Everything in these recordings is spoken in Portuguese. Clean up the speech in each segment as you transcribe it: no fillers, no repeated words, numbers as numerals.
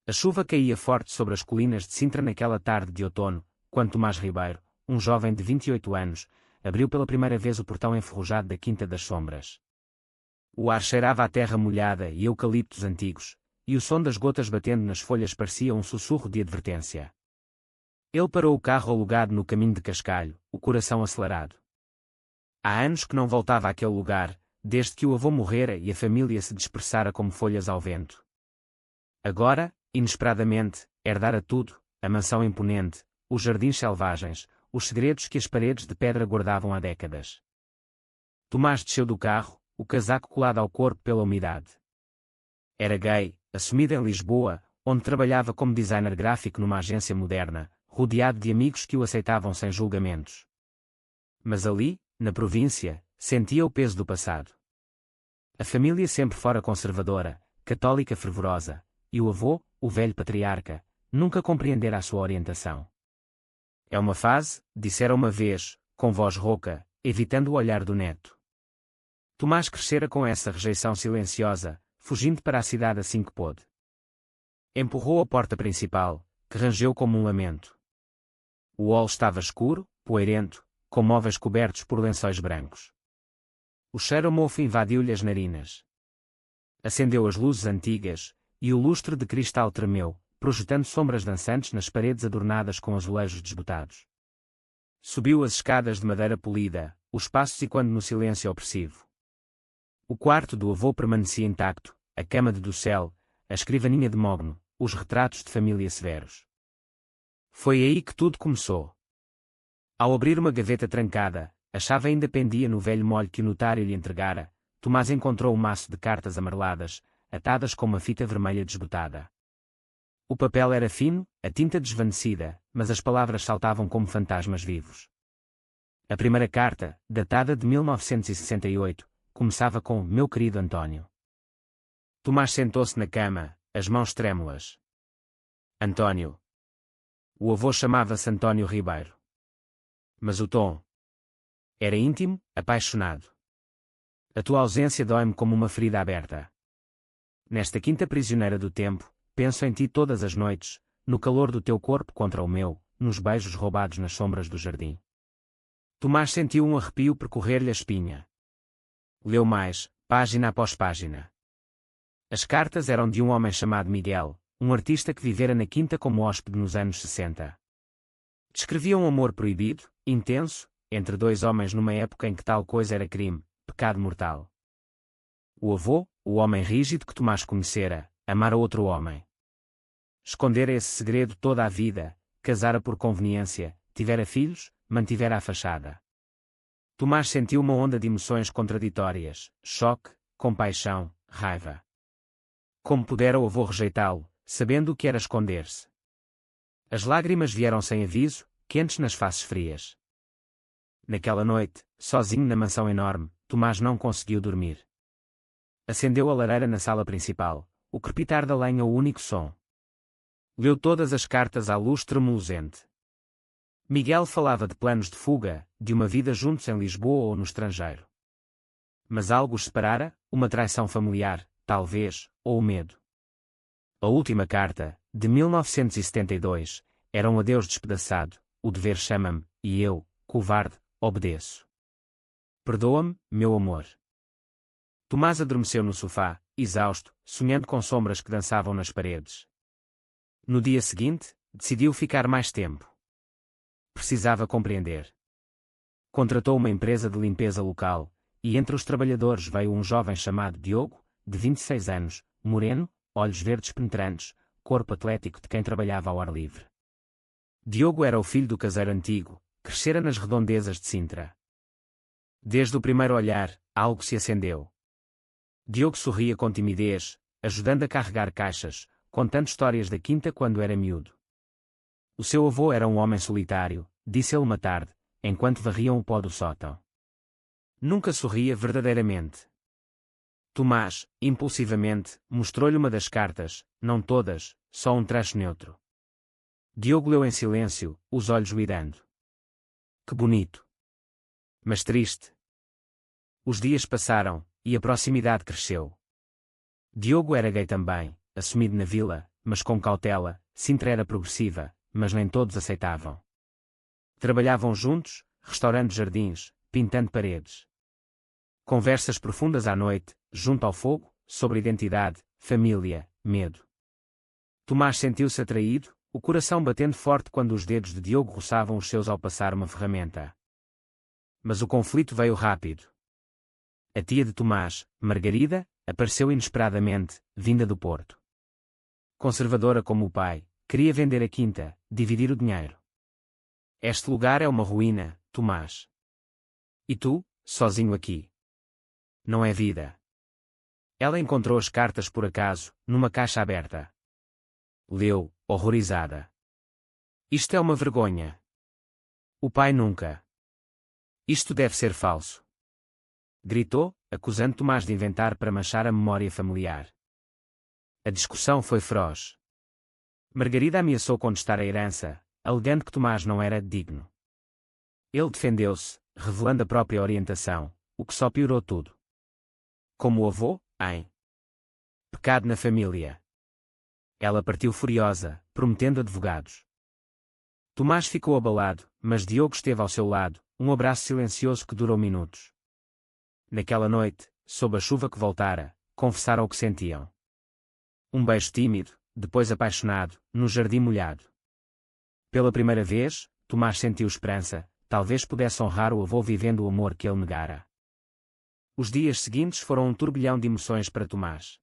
A chuva caía forte sobre as colinas de Sintra naquela tarde de outono, quando Tomás Ribeiro, um jovem de 28 anos, abriu pela primeira vez o portão enferrujado da Quinta das Sombras. O ar cheirava a terra molhada e eucaliptos antigos, e o som das gotas batendo nas folhas parecia um sussurro de advertência. Ele parou o carro alugado no caminho de Cascalho, o coração acelerado. Há anos que não voltava àquele lugar, desde que o avô morrera e a família se dispersara como folhas ao vento. Agora, inesperadamente, herdara tudo, a mansão imponente, os jardins selvagens, os segredos que as paredes de pedra guardavam há décadas. Tomás desceu do carro, o casaco colado ao corpo pela umidade. Era gay, assumido em Lisboa, onde trabalhava como designer gráfico numa agência moderna, rodeado de amigos que o aceitavam sem julgamentos. Mas ali, na província, sentia o peso do passado. A família sempre fora conservadora, católica fervorosa, e o avô, o velho patriarca, nunca compreendera a sua orientação. É uma fase, dissera uma vez, com voz rouca, evitando o olhar do neto. Tomás crescera com essa rejeição silenciosa, fugindo para a cidade assim que pôde. Empurrou a porta principal, que rangeu como um lamento. O hall estava escuro, poeirento, com móveis cobertos por lençóis brancos. O cheiro a mofo invadiu-lhe as narinas. Acendeu as luzes antigas, e o lustre de cristal tremeu, projetando sombras dançantes nas paredes adornadas com azulejos desbotados. Subiu as escadas de madeira polida, os passos ecoando no silêncio opressivo. O quarto do avô permanecia intacto, a cama de dossel, a escrivaninha de mogno, os retratos de família severos. Foi aí que tudo começou. Ao abrir uma gaveta trancada, a chave ainda pendia no velho molho que o notário lhe entregara. Tomás encontrou um maço de cartas amareladas, atadas com uma fita vermelha desbotada. O papel era fino, a tinta desvanecida, mas as palavras saltavam como fantasmas vivos. A primeira carta, datada de 1968, começava com "Meu querido António". Tomás sentou-se na cama, as mãos trêmulas. António. O avô chamava-se António Ribeiro. Mas o tom era íntimo, apaixonado. A tua ausência dói-me como uma ferida aberta. Nesta quinta prisioneira do tempo, penso em ti todas as noites, no calor do teu corpo contra o meu, nos beijos roubados nas sombras do jardim. Tomás sentiu um arrepio percorrer-lhe a espinha. Leu mais, página após página. As cartas eram de um homem chamado Miguel, um artista que vivera na quinta como hóspede nos anos 60. Descrevia um amor proibido, intenso, entre dois homens numa época em que tal coisa era crime, pecado mortal. O avô, o homem rígido que Tomás conhecera, amara outro homem. Escondera esse segredo toda a vida, casara por conveniência, tivera filhos, mantivera a fachada. Tomás sentiu uma onda de emoções contraditórias, choque, compaixão, raiva. Como pudera o avô rejeitá-lo, sabendo o que era esconder-se? As lágrimas vieram sem aviso, quentes nas faces frias. Naquela noite, sozinho na mansão enorme, Tomás não conseguiu dormir. Acendeu a lareira na sala principal, o crepitar da lenha o único som. Leu todas as cartas à luz tremulosente. Miguel falava de planos de fuga, de uma vida juntos em Lisboa ou no estrangeiro. Mas algo os separara, uma traição familiar, talvez, ou o medo. A última carta, de 1972, era um adeus despedaçado, o dever chama-me, e eu, covarde, obedeço. Perdoa-me, meu amor. Tomás adormeceu no sofá, exausto, sonhando com sombras que dançavam nas paredes. No dia seguinte, decidiu ficar mais tempo. Precisava compreender. Contratou uma empresa de limpeza local, e entre os trabalhadores veio um jovem chamado Diogo, de 26 anos, moreno, olhos verdes penetrantes, corpo atlético de quem trabalhava ao ar livre. Diogo era o filho do caseiro antigo, crescera nas redondezas de Sintra. Desde o primeiro olhar, algo se acendeu. Diogo sorria com timidez, ajudando a carregar caixas, contando histórias da quinta quando era miúdo. O seu avô era um homem solitário, disse ele uma tarde, enquanto varriam o pó do sótão. Nunca sorria verdadeiramente. Tomás, impulsivamente, mostrou-lhe uma das cartas, não todas, só um trecho neutro. Diogo leu em silêncio, os olhos uirando. Que bonito. Mas triste. Os dias passaram, e a proximidade cresceu. Diogo era gay também, assumido na vila, mas com cautela. Sintra era progressiva, mas nem todos aceitavam. Trabalhavam juntos, restaurando jardins, pintando paredes. Conversas profundas à noite, junto ao fogo, sobre identidade, família, medo. Tomás sentiu-se atraído, o coração batendo forte quando os dedos de Diogo roçavam os seus ao passar uma ferramenta. Mas o conflito veio rápido. A tia de Tomás, Margarida, apareceu inesperadamente, vinda do Porto. Conservadora como o pai, queria vender a quinta, dividir o dinheiro. Este lugar é uma ruína, Tomás. E tu, sozinho aqui? Não é vida. Ela encontrou as cartas por acaso, numa caixa aberta. Leu, horrorizada. Isto é uma vergonha. O pai nunca. Isto deve ser falso. Gritou, acusando Tomás de inventar para manchar a memória familiar. A discussão foi feroz. Margarida ameaçou contestar a herança, alegando que Tomás não era digno. Ele defendeu-se, revelando a própria orientação, o que só piorou tudo. Como o avô, hein? Pecado na família. Ela partiu furiosa, prometendo advogados. Tomás ficou abalado, mas Diogo esteve ao seu lado, um abraço silencioso que durou minutos. Naquela noite, sob a chuva que voltara, confessaram o que sentiam. Um beijo tímido, depois apaixonado, no jardim molhado. Pela primeira vez, Tomás sentiu esperança, talvez pudesse honrar o avô vivendo o amor que ele negara. Os dias seguintes foram um turbilhão de emoções para Tomás.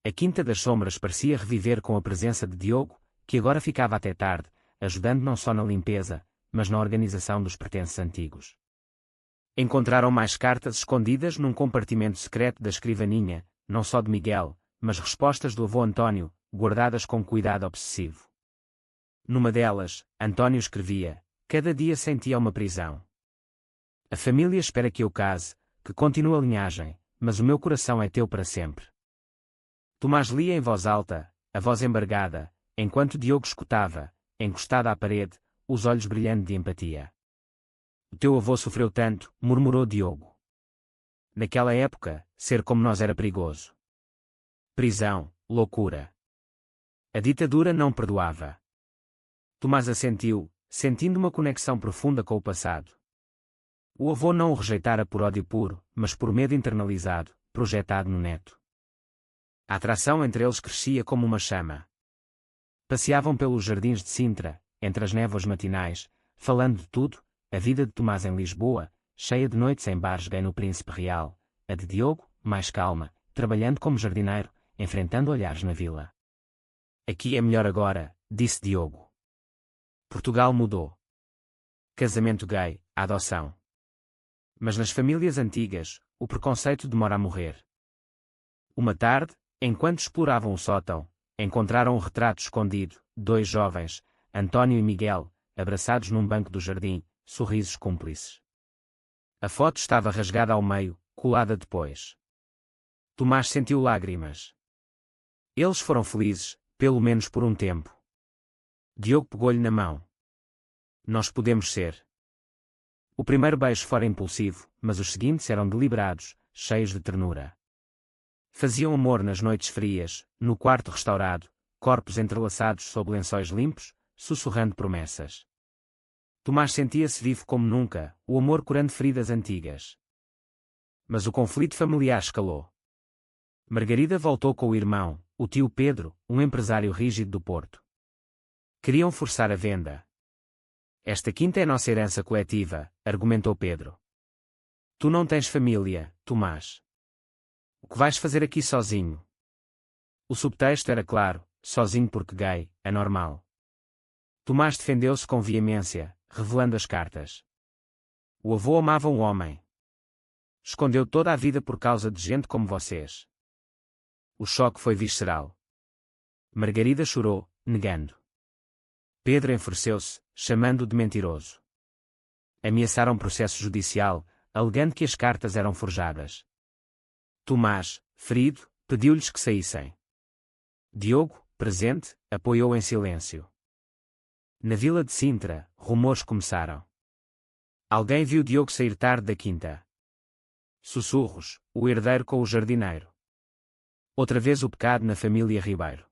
A Quinta das Sombras parecia reviver com a presença de Diogo, que agora ficava até tarde, ajudando não só na limpeza, mas na organização dos pertences antigos. Encontraram mais cartas escondidas num compartimento secreto da escrivaninha, não só de Miguel, mas respostas do avô António, guardadas com cuidado obsessivo. Numa delas, António escrevia: cada dia sentia uma prisão. A família espera que eu case, que continue a linhagem, mas o meu coração é teu para sempre. Tomás lia em voz alta, a voz embargada, enquanto Diogo escutava, encostado à parede, os olhos brilhando de empatia. O teu avô sofreu tanto, murmurou Diogo. Naquela época, ser como nós era perigoso. Prisão, loucura. A ditadura não perdoava. Tomás assentiu, sentindo uma conexão profunda com o passado. O avô não o rejeitara por ódio puro, mas por medo internalizado, projetado no neto. A atração entre eles crescia como uma chama. Passeavam pelos jardins de Sintra, entre as névoas matinais, falando de tudo, a vida de Tomás em Lisboa, cheia de noites em bares gay no Príncipe Real, a de Diogo, mais calma, trabalhando como jardineiro, enfrentando olhares na vila. Aqui é melhor agora, disse Diogo. Portugal mudou. Casamento gay, adoção. Mas nas famílias antigas, o preconceito demora a morrer. Uma tarde, enquanto exploravam o sótão, encontraram um retrato escondido, dois jovens, António e Miguel, abraçados num banco do jardim, sorrisos cúmplices. A foto estava rasgada ao meio, colada depois. Tomás sentiu lágrimas. Eles foram felizes, pelo menos por um tempo. Diogo pegou-lhe na mão. Nós podemos ser. O primeiro beijo fora impulsivo, mas os seguintes eram deliberados, cheios de ternura. Faziam amor nas noites frias, no quarto restaurado, corpos entrelaçados sob lençóis limpos, sussurrando promessas. Tomás sentia-se vivo como nunca, o amor curando feridas antigas. Mas o conflito familiar escalou. Margarida voltou com o irmão, o tio Pedro, um empresário rígido do Porto. Queriam forçar a venda. Esta quinta é nossa herança coletiva, argumentou Pedro. Tu não tens família, Tomás. O que vais fazer aqui sozinho? O subtexto era claro, sozinho porque gay, anormal. Tomás defendeu-se com veemência, revelando as cartas. O avô amava um homem. Escondeu toda a vida por causa de gente como vocês. O choque foi visceral. Margarida chorou, negando. Pedro enfureceu-se, chamando-o de mentiroso. Ameaçaram processo judicial, alegando que as cartas eram forjadas. Tomás, ferido, pediu-lhes que saíssem. Diogo, presente, apoiou em silêncio. Na vila de Sintra, rumores começaram. Alguém viu Diogo sair tarde da quinta. Sussurros, o herdeiro com o jardineiro. Outra vez o pecado na família Ribeiro.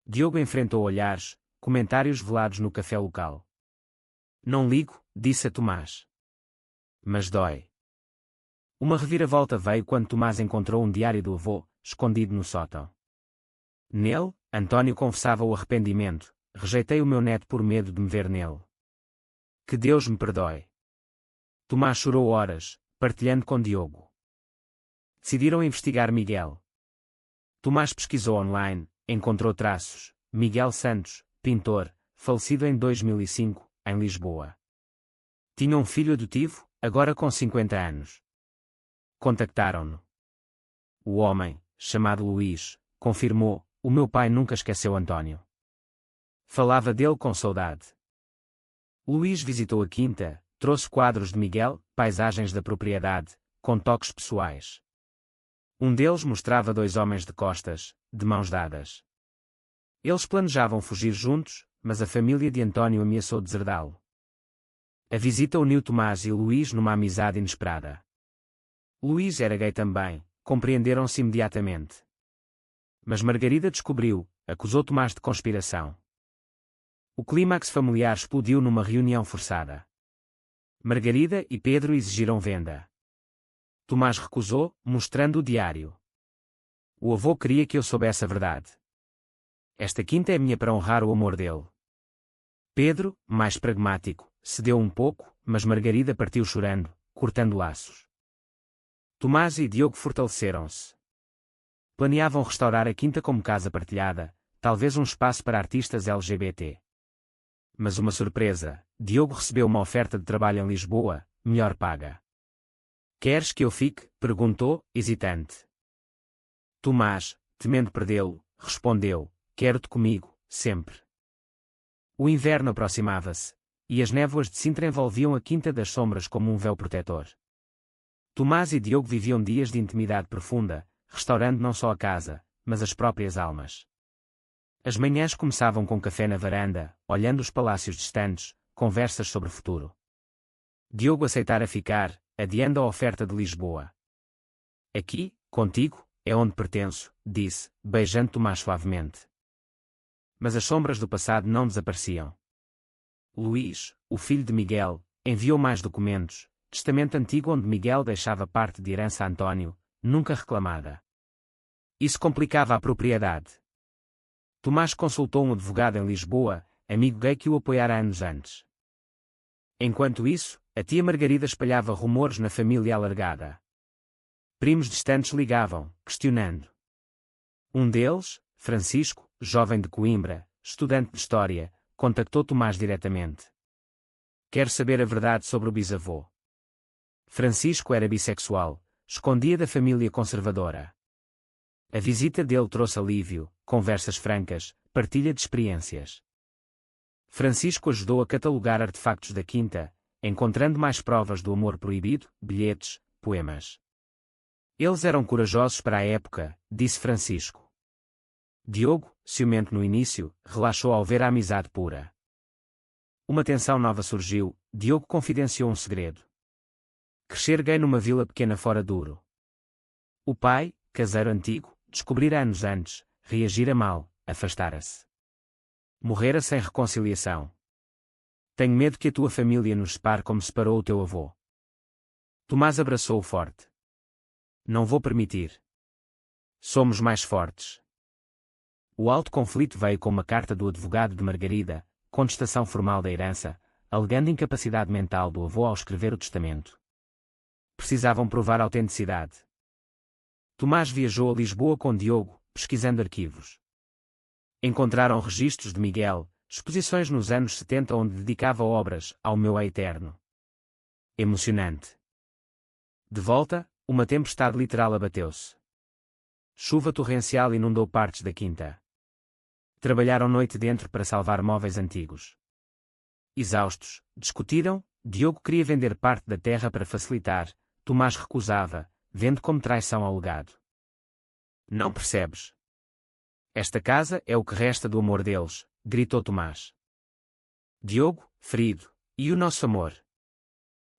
Diogo enfrentou olhares, comentários velados no café local. Não ligo, disse a Tomás. Mas dói. Uma reviravolta veio quando Tomás encontrou um diário do avô, escondido no sótão. Nele, António confessava o arrependimento: rejeitei o meu neto por medo de me ver nele. Que Deus me perdoe. Tomás chorou horas, partilhando com Diogo. Decidiram investigar Miguel. Tomás pesquisou online, encontrou traços: Miguel Santos, pintor, falecido em 2005, em Lisboa. Tinha um filho adotivo, agora com 50 anos. Contactaram-no. O homem, chamado Luís, confirmou: o meu pai nunca esqueceu António. Falava dele com saudade. Luís visitou a quinta, trouxe quadros de Miguel, paisagens da propriedade, com toques pessoais. Um deles mostrava dois homens de costas, de mãos dadas. Eles planejavam fugir juntos, mas a família de António ameaçou deserdá-lo. A visita uniu Tomás e Luís numa amizade inesperada. Luís era gay também, compreenderam-se imediatamente. Mas Margarida descobriu, acusou Tomás de conspiração. O clímax familiar explodiu numa reunião forçada. Margarida e Pedro exigiram venda. Tomás recusou, mostrando o diário. O avô queria que eu soubesse a verdade. Esta quinta é minha para honrar o amor dele. Pedro, mais pragmático, cedeu um pouco, mas Margarida partiu chorando, cortando laços. Tomás e Diogo fortaleceram-se. Planeavam restaurar a quinta como casa partilhada, talvez um espaço para artistas LGBT. Mas uma surpresa: Diogo recebeu uma oferta de trabalho em Lisboa, melhor paga. Queres que eu fique? Perguntou, hesitante. Tomás, temendo perdê-lo, respondeu: quero-te comigo, sempre. O inverno aproximava-se, e as névoas de Sintra envolviam a Quinta das Sombras como um véu protetor. Tomás e Diogo viviam dias de intimidade profunda, restaurando não só a casa, mas as próprias almas. As manhãs começavam com café na varanda, olhando os palácios distantes, conversas sobre o futuro. Diogo aceitara ficar, adiando a oferta de Lisboa. Aqui, contigo, é onde pertenço, disse, beijando Tomás suavemente. Mas as sombras do passado não desapareciam. Luís, o filho de Miguel, enviou mais documentos, testamento antigo onde Miguel deixava parte de herança a António, nunca reclamada. Isso complicava a propriedade. Tomás consultou um advogado em Lisboa, amigo gay que o apoiara anos antes. Enquanto isso, a tia Margarida espalhava rumores na família alargada. Primos distantes ligavam, questionando. Um deles, Francisco, jovem de Coimbra, estudante de História, contactou Tomás diretamente. Quero saber a verdade sobre o bisavô. Francisco era bissexual, escondia da família conservadora. A visita dele trouxe alívio, conversas francas, partilha de experiências. Francisco ajudou a catalogar artefactos da quinta, encontrando mais provas do amor proibido, bilhetes, poemas. Eles eram corajosos para a época, disse Francisco. Diogo, ciumento no início, relaxou ao ver a amizade pura. Uma tensão nova surgiu, Diogo confidenciou um segredo. Crescer gay numa vila pequena fora duro. O pai, caseiro antigo, descobrira anos antes, reagira mal, afastara-se. Morrera sem reconciliação. Tenho medo que a tua família nos separe como separou o teu avô. Tomás abraçou-o forte. Não vou permitir. Somos mais fortes. O alto conflito veio com uma carta do advogado de Margarida, contestação formal da herança, alegando incapacidade mental do avô ao escrever o testamento. Precisavam provar a autenticidade. Tomás viajou a Lisboa com Diogo, pesquisando arquivos. Encontraram registros de Miguel, exposições nos anos 70 onde dedicava obras ao meu eterno. Emocionante. De volta, uma tempestade literal abateu-se. Chuva torrencial inundou partes da quinta. Trabalharam noite dentro para salvar móveis antigos. Exaustos, discutiram, Diogo queria vender parte da terra para facilitar, Tomás recusava, vendo como traição ao legado. Não percebes? Esta casa é o que resta do amor deles, gritou Tomás. Diogo, ferido, e o nosso amor?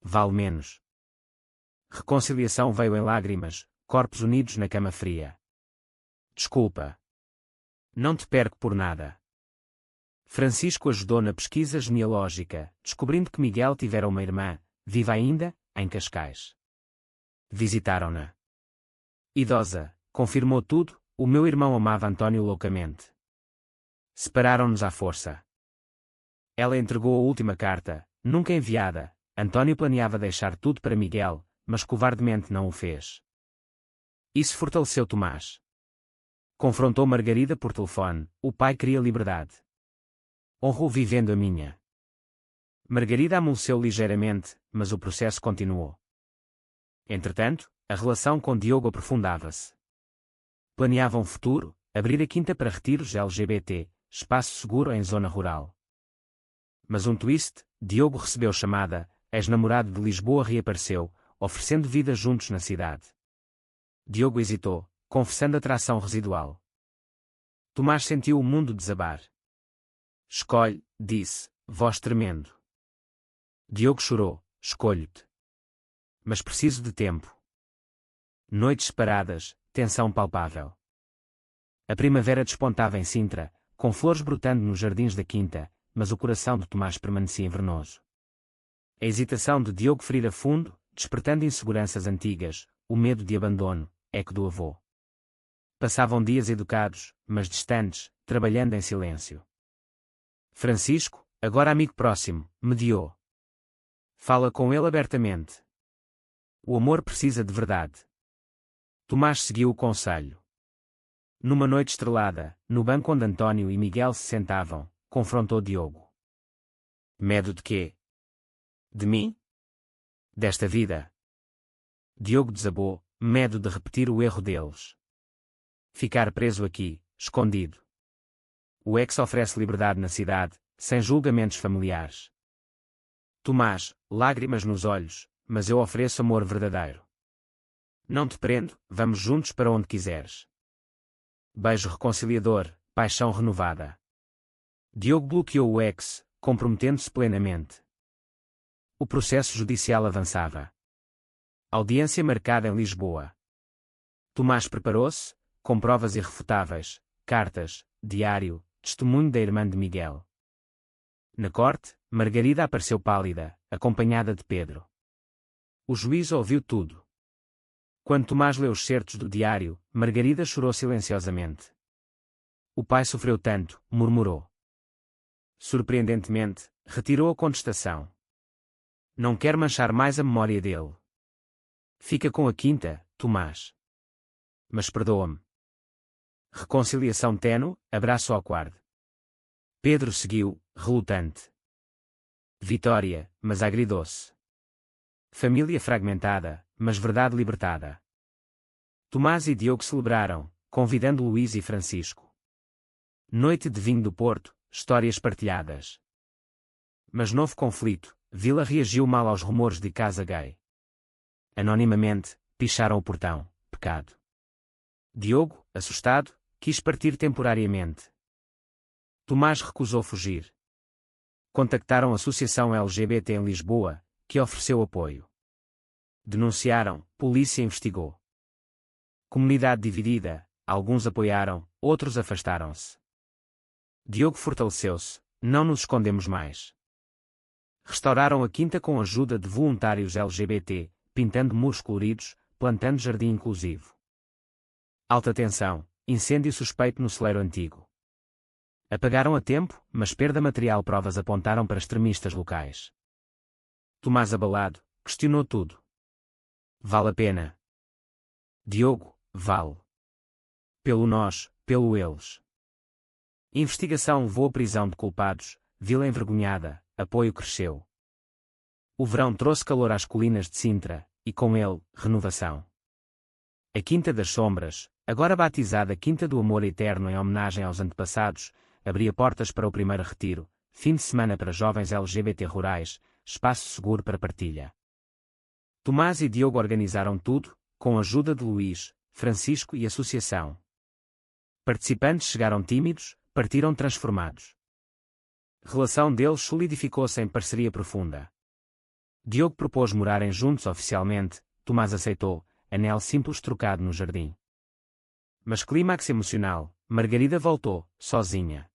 Vale menos. Reconciliação veio em lágrimas, corpos unidos na cama fria. Desculpa. Não te perco por nada. Francisco ajudou na pesquisa genealógica, descobrindo que Miguel tivera uma irmã, viva ainda, em Cascais. Visitaram-na. Idosa, confirmou tudo, o meu irmão amava Antônio loucamente. Separaram-nos à força. Ela entregou a última carta, nunca enviada. Antônio planeava deixar tudo para Miguel, mas covardemente não o fez. Isso fortaleceu Tomás. Confrontou Margarida por telefone, o pai queria liberdade. Honrou vivendo a minha. Margarida amoleceu ligeiramente, mas o processo continuou. Entretanto, a relação com Diogo aprofundava-se. Planeavam um futuro, abrir a quinta para retiros LGBT, espaço seguro em zona rural. Mas um twist, Diogo recebeu chamada, ex-namorado de Lisboa reapareceu, oferecendo vida juntos na cidade. Diogo hesitou, confessando atração residual. Tomás sentiu o mundo desabar. Escolhe, disse, voz tremendo. Diogo chorou, escolho-te. Mas preciso de tempo. Noites paradas, tensão palpável. A primavera despontava em Sintra, com flores brotando nos jardins da quinta, mas o coração de Tomás permanecia invernoso. A hesitação de Diogo ferira fundo, despertando inseguranças antigas, o medo de abandono, eco do avô. Passavam dias educados, mas distantes, trabalhando em silêncio. Francisco, agora amigo próximo, mediou. Fala com ele abertamente. O amor precisa de verdade. Tomás seguiu o conselho. Numa noite estrelada, no banco onde Antônio e Miguel se sentavam, confrontou Diogo. Medo de quê? De mim? Desta vida? Diogo desabou, medo de repetir o erro deles. Ficar preso aqui, escondido. O ex oferece liberdade na cidade, sem julgamentos familiares. Tomás, lágrimas nos olhos, mas eu ofereço amor verdadeiro. Não te prendo, vamos juntos para onde quiseres. Beijo reconciliador, paixão renovada. Diogo bloqueou o ex, comprometendo-se plenamente. O processo judicial avançava. Audiência marcada em Lisboa. Tomás preparou-se, com provas irrefutáveis, cartas, diário, testemunho da irmã de Miguel. Na corte, Margarida apareceu pálida, acompanhada de Pedro. O juiz ouviu tudo. Quando Tomás leu os certos do diário, Margarida chorou silenciosamente. O pai sofreu tanto, murmurou. Surpreendentemente, retirou a contestação. Não quer manchar mais a memória dele. Fica com a quinta, Tomás. Mas perdoa-me. Reconciliação tênue, abraço ao quarto. Pedro seguiu, relutante. Vitória, mas agridoce. Família fragmentada, mas verdade libertada. Tomás e Diogo celebraram, convidando Luís e Francisco. Noite de vinho do Porto, histórias partilhadas. Mas novo conflito, Vila reagiu mal aos rumores de casa gay. Anonimamente, picharam o portão, pecado. Diogo, assustado, quis partir temporariamente. Tomás recusou fugir. Contactaram a Associação LGBT em Lisboa, que ofereceu apoio. Denunciaram, polícia investigou. Comunidade dividida, alguns apoiaram, outros afastaram-se. Diogo fortaleceu-se, não nos escondemos mais. Restauraram a quinta com a ajuda de voluntários LGBT, pintando muros coloridos, plantando jardim inclusivo. Alta tensão, incêndio suspeito no celeiro antigo. Apagaram a tempo, mas perda material. Provas apontaram para extremistas locais. Tomás abalado, questionou tudo. Vale a pena? Diogo, vale. Pelo nós, pelo eles. Investigação levou à prisão de culpados, Vila envergonhada, apoio cresceu. O verão trouxe calor às colinas de Sintra, e com ele, renovação. A Quinta das Sombras, agora batizada Quinta do Amor Eterno em homenagem aos antepassados, abria portas para o primeiro retiro, fim de semana para jovens LGBT rurais, espaço seguro para partilha. Tomás e Diogo organizaram tudo, com a ajuda de Luís, Francisco e Associação. Participantes chegaram tímidos, partiram transformados. Relação deles solidificou-se em parceria profunda. Diogo propôs morarem juntos oficialmente, Tomás aceitou, anel simples trocado no jardim. Mas clímax emocional, Margarida voltou, sozinha.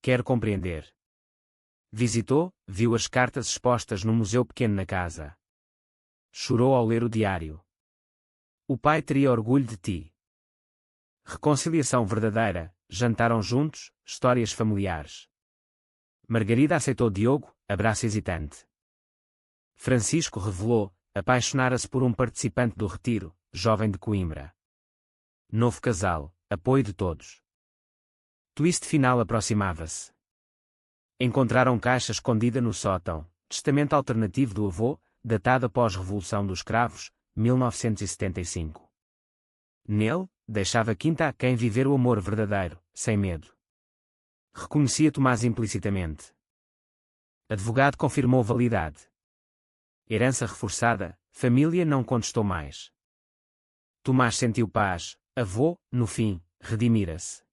Quer compreender. Visitou, viu as cartas expostas no museu pequeno na casa. Chorou ao ler o diário. O pai teria orgulho de ti. Reconciliação verdadeira, jantaram juntos, histórias familiares. Margarida aceitou Diogo, abraço hesitante. Francisco revelou, apaixonara-se por um participante do retiro, jovem de Coimbra. Novo casal, apoio de todos. Twist final aproximava-se. Encontraram caixa escondida no sótão, testamento alternativo do avô, datado após Revolução dos Cravos, 1975. Nele, deixava Quinta a quem viver o amor verdadeiro, sem medo. Reconhecia Tomás implicitamente. Advogado confirmou validade. Herança reforçada, família não contestou mais. Tomás sentiu paz, avô, no fim, redimira-se.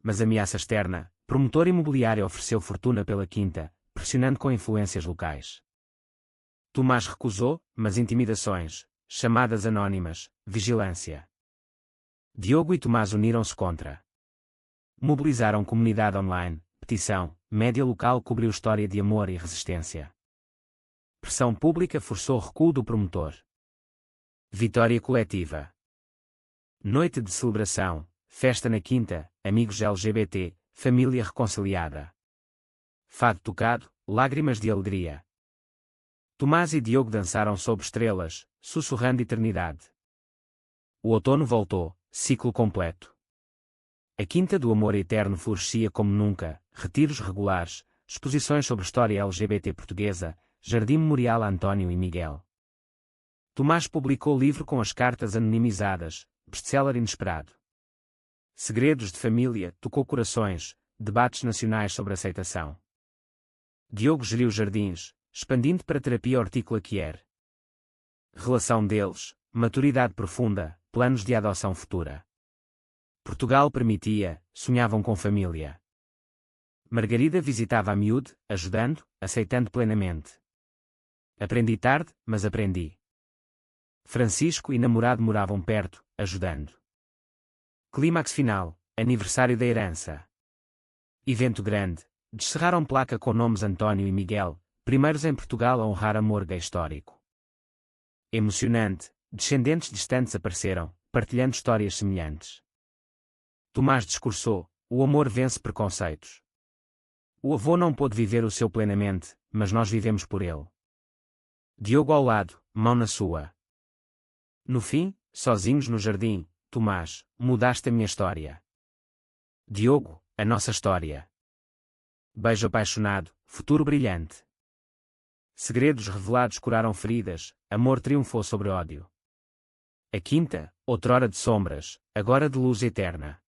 Mas ameaça externa, promotor imobiliário ofereceu fortuna pela quinta, pressionando com influências locais. Tomás recusou, mas intimidações, chamadas anónimas, vigilância. Diogo e Tomás uniram-se contra. Mobilizaram comunidade online, petição, média local cobriu história de amor e resistência. Pressão pública forçou o recuo do promotor. Vitória coletiva. Noite de celebração, festa na quinta, amigos LGBT, família reconciliada. Fado tocado, lágrimas de alegria. Tomás e Diogo dançaram sob estrelas, sussurrando eternidade. O outono voltou, ciclo completo. A Quinta do Amor Eterno florescia como nunca, retiros regulares, exposições sobre história LGBT portuguesa, Jardim Memorial António e Miguel. Tomás publicou livro com as cartas anonimizadas, best-seller inesperado. Segredos de família, tocou corações, debates nacionais sobre aceitação. Diogo geriu jardins, expandindo para terapia hortícola Kier. Relação deles, maturidade profunda, planos de adoção futura. Portugal permitia, sonhavam com família. Margarida visitava a miúde, ajudando, aceitando plenamente. Aprendi tarde, mas aprendi. Francisco e namorado moravam perto, ajudando. Clímax final, aniversário da herança. Evento grande, descerraram placa com nomes António e Miguel, primeiros em Portugal a honrar amor gay histórico. Emocionante, descendentes distantes apareceram, partilhando histórias semelhantes. Tomás discursou, o amor vence preconceitos. O avô não pôde viver o seu plenamente, mas nós vivemos por ele. Diogo ao lado, mão na sua. No fim, sozinhos no jardim, Tomás, mudaste a minha história. Diogo, a nossa história. Beijo apaixonado, futuro brilhante. Segredos revelados curaram feridas, amor triunfou sobre ódio. A quinta, outrora de sombras, agora de luz eterna.